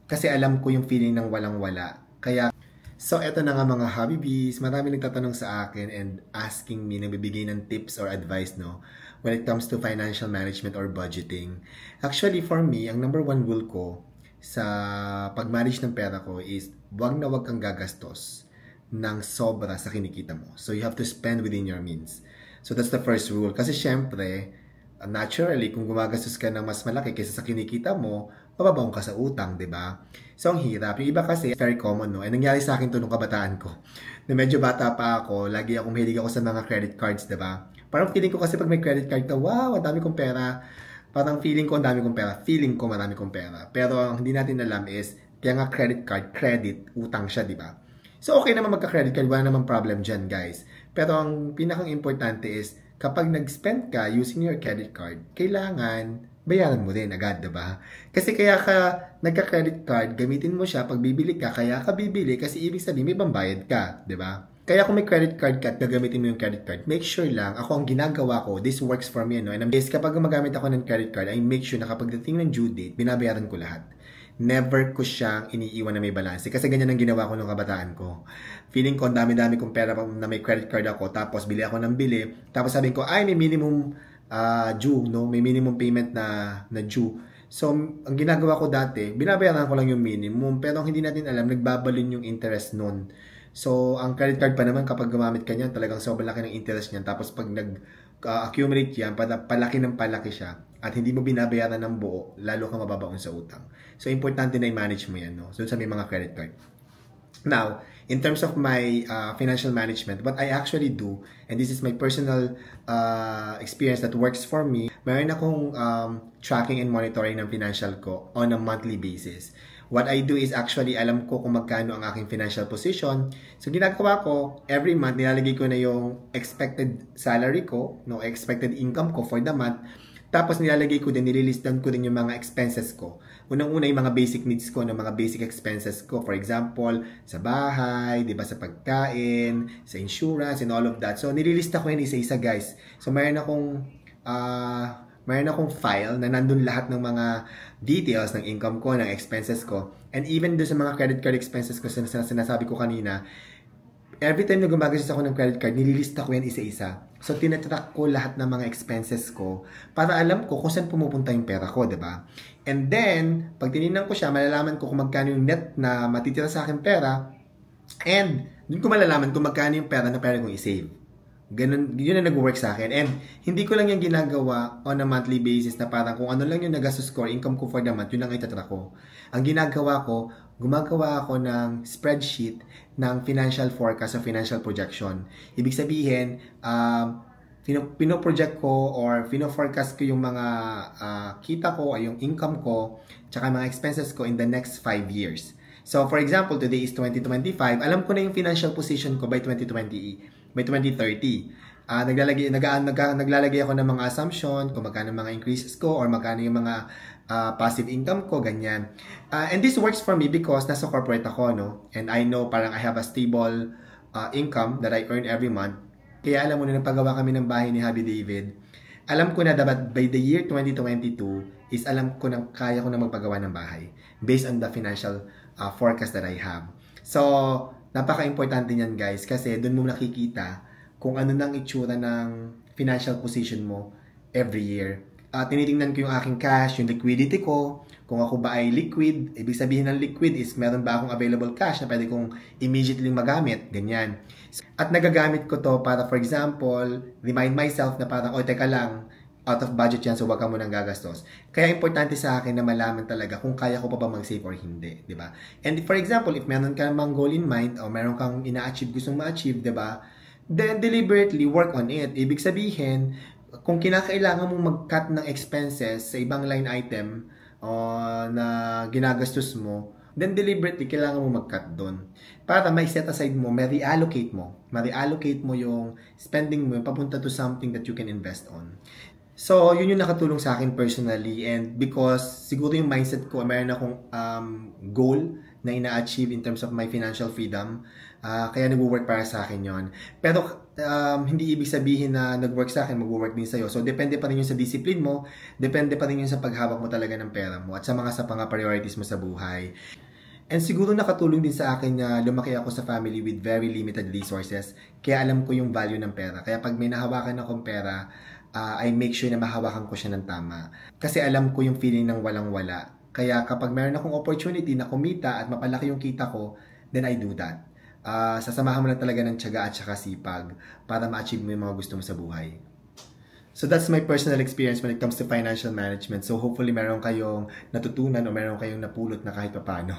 Kasi alam ko yung feeling ng walang-wala. Kaya, so eto na nga mga Habibis, marami nagtatanong sa akin and asking me, nagbibigay ng tips or advice, no, when it comes to financial management or budgeting. Actually, for me, ang number one rule ko sa pag-manage ng pera ko is wag na wag kang gagastos ng sobra sa kinikita mo. So, you have to spend within your means. So, that's the first rule. Kasi syempre, naturally, kung gumagastos ka ng mas malaki kaysa sa kinikita mo, mababaong ka sa utang, di ba? So, ang hirap. Yung iba kasi, very common, no? And nangyari sa akin to nung kabataan ko. Na medyo bata pa ako, lagi akong mahilig ako sa mga credit cards, di ba? Parang feeling ko kasi pag may credit card ka, wow, ang dami kong pera. Parang feeling ko ang dami kong pera. Feeling ko marami kong pera. Pero ang hindi natin alam is, kaya nga credit card, credit, utang siya, di ba? So, okay naman magka-credit card, wala namang problem dyan, guys. Pero ang pinakang importante is, kapag nag-spend ka using your credit card, kailangan bayaran mo din agad, diba? Kasi kaya ka nagka-credit card, gamitin mo siya pag bibili ka, kaya ka bibili kasi ibig sabihin may pambayad ka, diba? Kaya kung may credit card ka at gagamitin mo yung credit card, make sure lang, ako ang ginagawa ko, this works for me, no? And kapag gumagamit ako ng credit card, I make sure na kapag dating ng due date, binabayaran ko lahat. Never ko siyang iniiwan na may balance. Kasi ganyan ang ginawa ko nung kabataan ko. Feeling ko, ang dami-dami kong pera na may credit card ako, tapos bili ako ng bili, tapos sabihin ko, ay, may minimum due, no? May minimum payment na due. So, ang ginagawa ko dati, binabayaran ko lang yung minimum, pero hindi natin alam, nagbabalon yung interest nun. So, ang credit card pa naman, kapag gumamit ka niyan, talagang sobrang laki ng interest niyan. Tapos, pag nag-accumulate yan, palaki ng palaki siya, at hindi mo binabayaran ng buo, lalo kang mababaon sa utang. So, importante na i-manage mo yan, no? So, sa may mga credit card. Now, in terms of my financial management, what I actually do, and this is my personal experience that works for me, mayroon akong tracking and monitoring ng financial ko on a monthly basis. What I do is actually, alam ko kung magkano ang aking financial position. So, ginagawa ko, every month, nilalagay ko na yung expected salary ko, no, expected income ko for the month. Tapos nilalagay ko din, nililistan ko din yung mga expenses ko. Unang-una yung mga basic needs ko, ng mga basic expenses ko. For example, sa bahay, di ba, sa pagkain, sa insurance, and all of that. So, nililista ko yan isa-isa, guys. So, mayroon akong file na nandun lahat ng mga details ng income ko, ng expenses ko. And even doon sa mga credit card expenses ko, sinasabi ko kanina, every time na gumagastos ako ng credit card, nililista ko yan isa-isa. So, tinatrack ko lahat ng mga expenses ko para alam ko kung saan pumupunta yung pera ko, diba? And then, pag tinignan ko siya, malalaman ko kung magkano yung net na matitira sa akin pera. And, dun ko malalaman kung magkano yung pera na pera kong i-save. Ganun, yun ang nag-work sa akin. And, hindi ko lang yung ginagawa on a monthly basis na parang kung ano lang yung nagastos ko, income ko for the month, yun lang itatrack ko. Ang ginagawa ko, gumagawa ako ng spreadsheet ng financial forecast o financial projection. Ibig sabihin, pino-project ko or pino-forecast ko yung mga kita ko, yung income ko, tsaka mga expenses ko in the next 5 years. So, for example, today is 2025. Alam ko na yung financial position ko by 2030. Naglalagay ako ng mga assumption, kung magkano mga increases ko or magkano yung mga passive income ko, ganyan. And this works for me because nasa corporate ako, no? And I know parang I have a stable income that I earn every month. Kaya alam mo na, napagawa kami ng bahay ni Happy David, alam ko na dapat by the year 2022 is alam ko na kaya ko na magpagawa ng bahay based on the financial forecast that I have. So, napaka-importante niyan, guys, kasi doon mo nakikita kung ano nang itsura ng financial position mo every year. Tinitingnan ko yung aking cash, yung liquidity ko, kung ako ba ay liquid. Ibig sabihin ng liquid is meron ba akong available cash na pwede kong immediately magamit, ganyan. At nagagamit ko to para, for example, remind myself na parang, teka lang, out of budget yan, so wag ka munang gagastos. Kaya importante sa akin na malaman talaga kung kaya ko pa ba mag-save or hindi, di ba? And for example, if meron kang mang goal in mind o meron kang ina-achieve, gustong ma-achieve, di ba? Then deliberately work on it. Ibig sabihin, kung kinakailangan mong mag-cut ng expenses sa ibang line item na ginagastos mo, then deliberately kailangan mo mag-cut doon. Para may set aside mo, may reallocate mo yung spending mo papunta to something that you can invest on. So, yun yung nakatulong sa akin personally, and because siguro yung mindset ko, mayroon akong goal na ina-achieve in terms of my financial freedom, kaya nag-work para sa akin yon. Pero hindi ibig sabihin na nag-work sa akin, mag-work din sa'yo. So, depende pa rin yun sa discipline mo, depende pa rin yun sa paghawak mo talaga ng pera mo, at sa mga priorities mo sa buhay. And siguro nakatulong din sa akin na lumaki ako sa family with very limited resources. Kaya alam ko yung value ng pera. Kaya pag may nahawakan akong pera, I make sure na mahawakan ko siya ng tama. Kasi alam ko yung feeling ng walang-wala. Kaya kapag meron akong opportunity na kumita at mapalaki yung kita ko, then I do that. Sasamahan mo na talaga ng tiyaga at saka sipag para ma-achieve mo yung mga gusto mo sa buhay. So that's my personal experience when it comes to financial management. So hopefully meron kayong natutunan o meron kayong napulot na kahit paano.